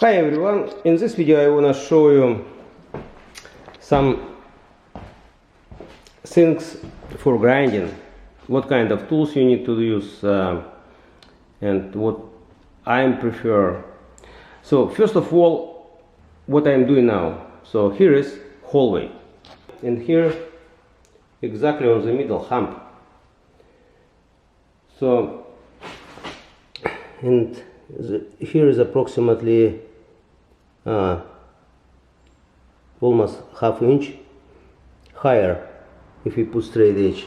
Hi everyone, in this video I want to show you some things for grinding, what kind of tools you need to use and what I prefer. So first of all, what I'm doing now. So here is hallway and here exactly on the middle hump. So and here is approximately almost half inch higher if we put straight edge.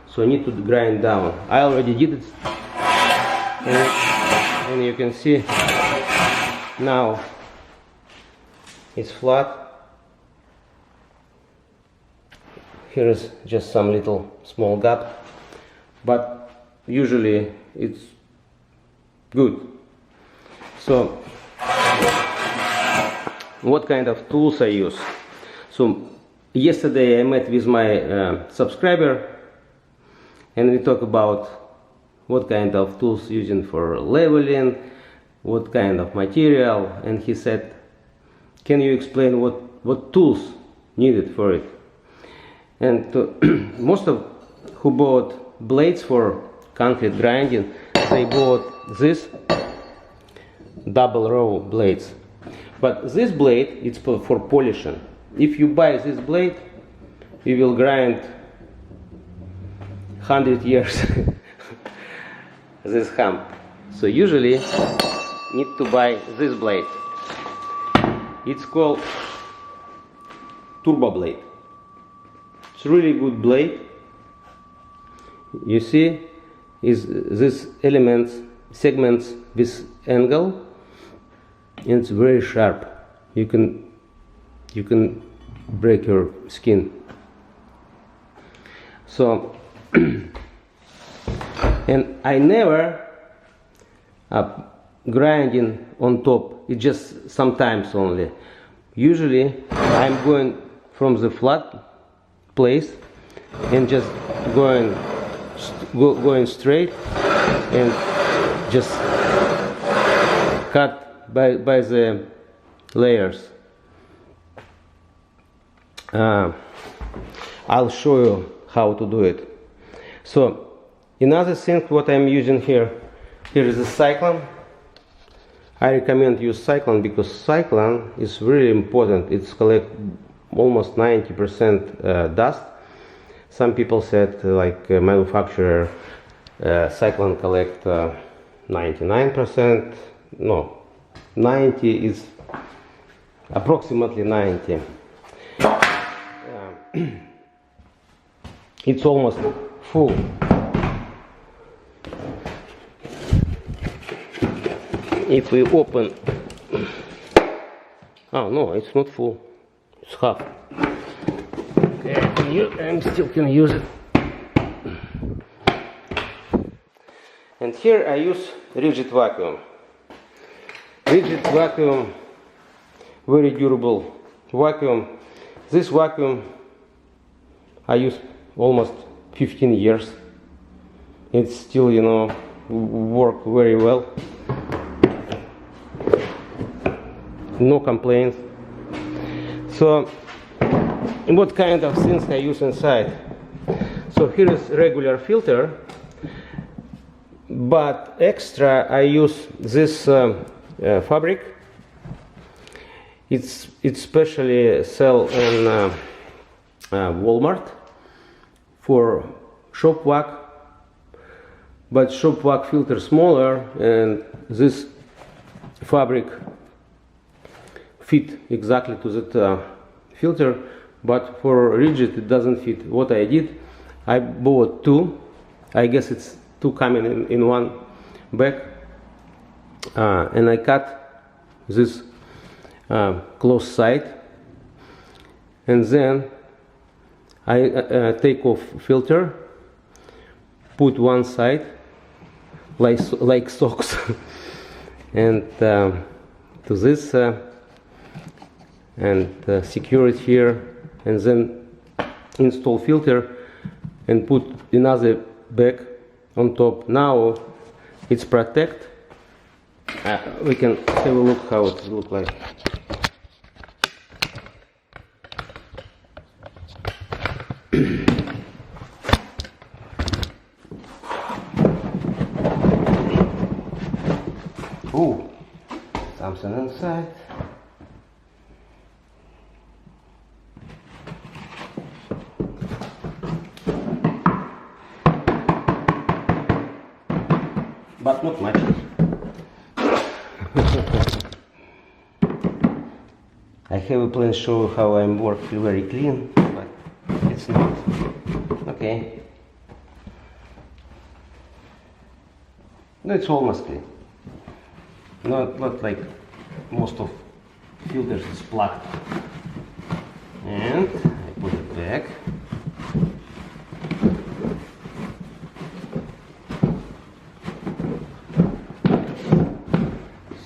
So I need to grind down. I already did it, and you can see now it's flat. Here is just some little small gap, but usually it's good. So what kind of tools I use? So yesterday I met with my subscriber and we talked about what kind of tools using for leveling, what kind of material, and he said, can you explain what tools needed for it? And most of who bought blades for concrete grinding, they bought this double row blades. But this blade, it's for polishing. If you buy this blade, you will grind 100 years this hump. So usually need to buy this blade. It's called turbo blade. It's really good blade. You see, is this segments with angle, and it's very sharp. You can break your skin. So and I never grinding on top. It's just sometimes only. Usually I'm going from the flat place and just going straight and just cut by the layers. I'll show you how to do it. So another thing what I'm using here is a cyclone. I recommend use cyclone because cyclone is really important. It's collect almost 90% dust. Some people said like manufacturer cyclone collect 99%. No, 90 is approximately 90. It's almost full. If we open, oh no, it's not full, it's half. Okay, I still can use it. And here I use rigid vacuum. Rigid vacuum, very durable vacuum. This vacuum I use almost 15 years. It's still, you know, work very well. No complaints. So what kind of things I use inside? So here is regular filter, but extra I use this fabric. It's specially sell in Walmart for shop vac, but shop vac filter smaller, and this fabric fit exactly to that filter, but for rigid it doesn't fit. What I did, I bought two. I guess it's two coming in one bag, and I cut this close side, and then I take off filter, put one side like socks and to this and secure it here, and then install filter and put another bag on top. Now it's protect We can have a look how it looks like. Oh, something inside. But not much. I have a plan to show how I'm working very clean, but it's not. Okay. No, it's almost clean. Not like most of filters is plugged. And I put it back.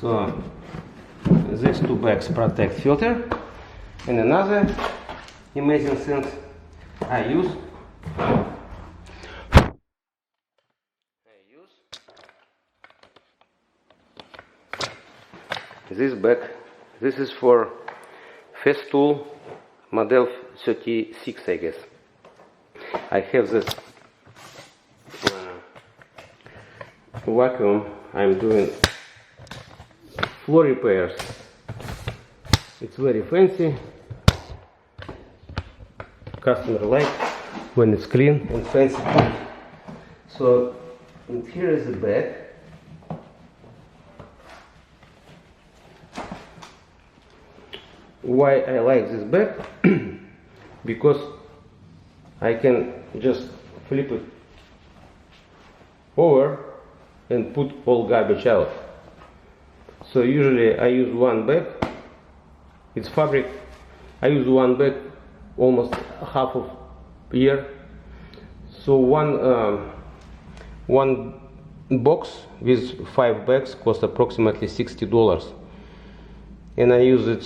So these two bags protect filter, and another amazing thing I use this bag. This is for Festool model 36, I guess. I have this vacuum. I'm doing floor repairs. It's very fancy. Customer like when it's clean and fancy. So and here is the bag. Why I like this bag? Because I can just flip it over and put all garbage out. So usually I use one bag. It's fabric. I use one bag almost half of year. So one box with 5 bags costs approximately $60, and I use it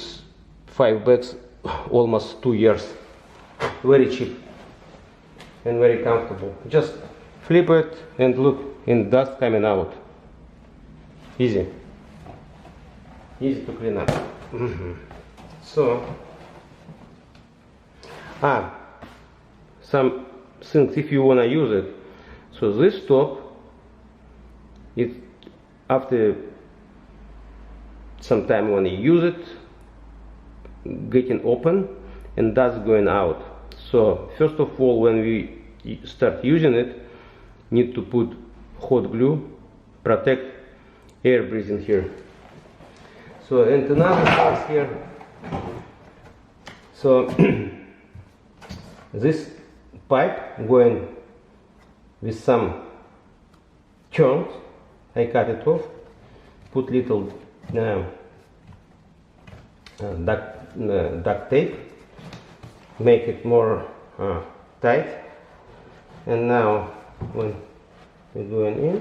5 bags almost 2 years. Very cheap and very comfortable. Just flip it and look, and dust coming out. Easy to clean up. So some things if you want to use it. So this top, it after some time when you use it, getting open and dust going out. So first of all, when we start using it, need to put hot glue, protect air breathing here. So and another thing here. So this pipe going with some turns, I cut it off, put little duct tape, make it more tight, and now when we're going in,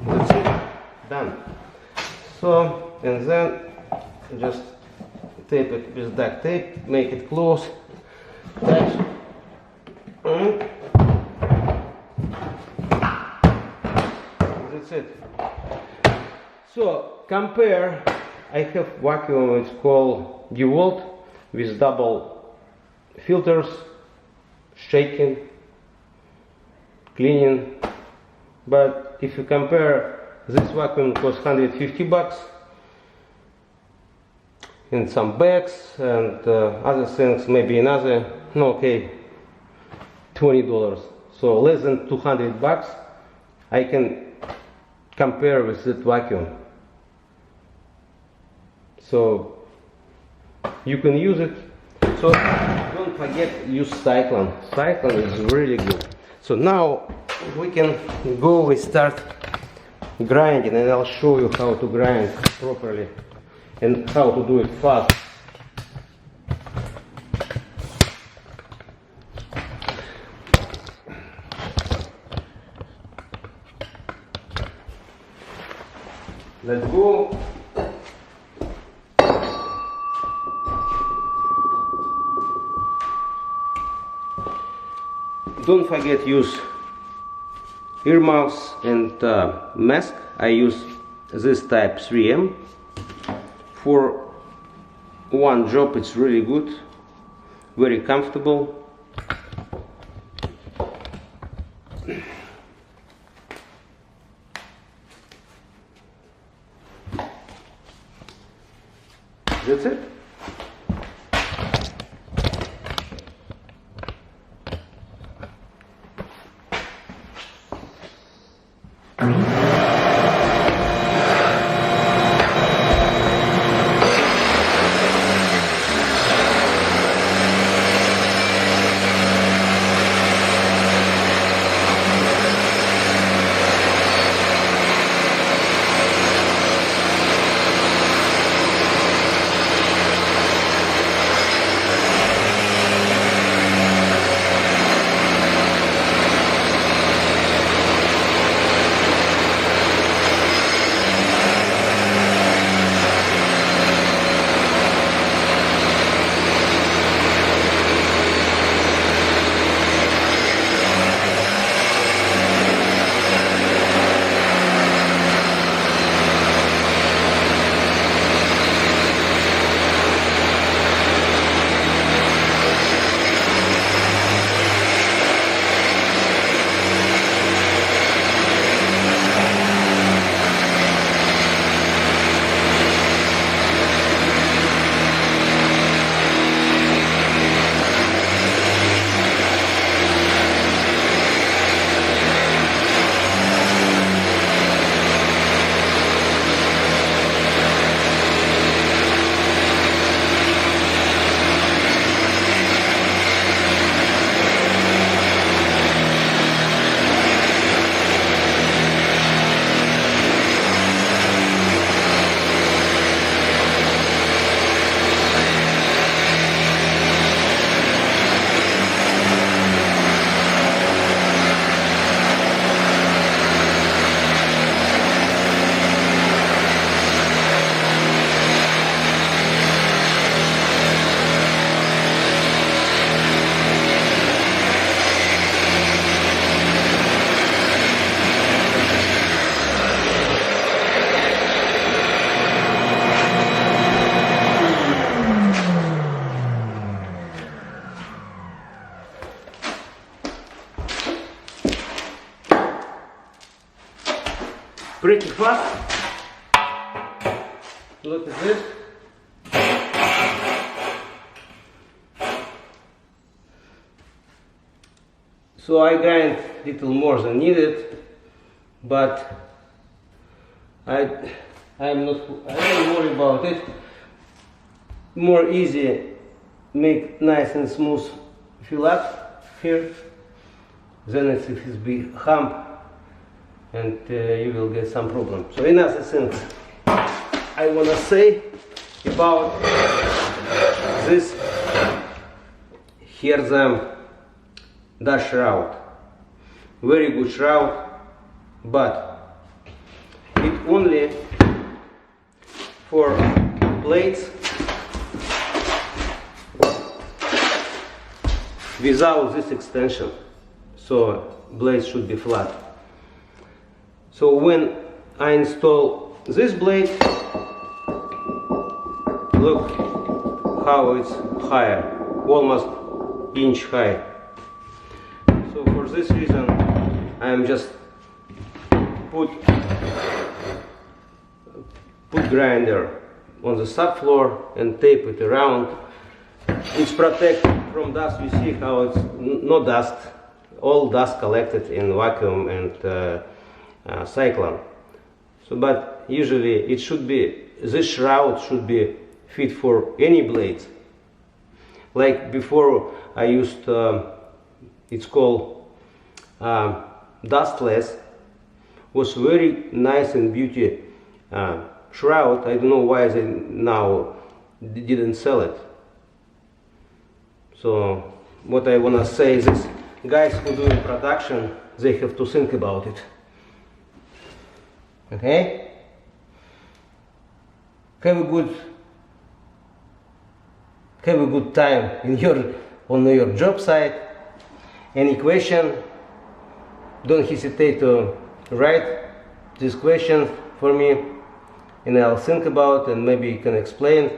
that's it, done. So and then just tape it with duct tape, make it close, tight. That's it. So compare, I have vacuum, it's called Dewalt with double filters, shaking, cleaning. But if you compare, this vacuum costs $150 and some bags and other things, maybe another, no, okay, $20. So less than $200 I can compare with that vacuum. So you can use it. So don't forget, use Cyclone. Cyclone is really good. So now we can go, we start grinding, and I'll show you how to grind properly and how to do it fast. Let's go. Don't forget use earmuffs and mask. I use this type 3M. For one job it's really good, very comfortable. That's it. Pretty fast. Look at this. So I grind a little more than needed, but I don't worry about it. More easy, make nice and smooth fill up here. Then it's if it's big hump, and you will get some problem. So another thing I wanna say about this. Here's the shroud. Very good shroud, but it only for blades without this extension. So blades should be flat. So when I install this blade, look how it's higher, almost inch high. So for this reason I am just put grinder on the subfloor and tape it around. It's protected from dust. You see how it's no dust, all dust collected in vacuum and cyclone. So but usually it should be, this shroud should be fit for any blades. Like before I used it's called dustless, was very nice and beauty shroud. I don't know why they now didn't sell it. So what I wanna say is this, guys who do production, they have to think about it. Okay? Have a good time on your job site. Any question, don't hesitate to write this question for me. and I'll think about, and maybe you can explain,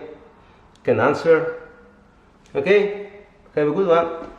can answer. Okay, have a good one.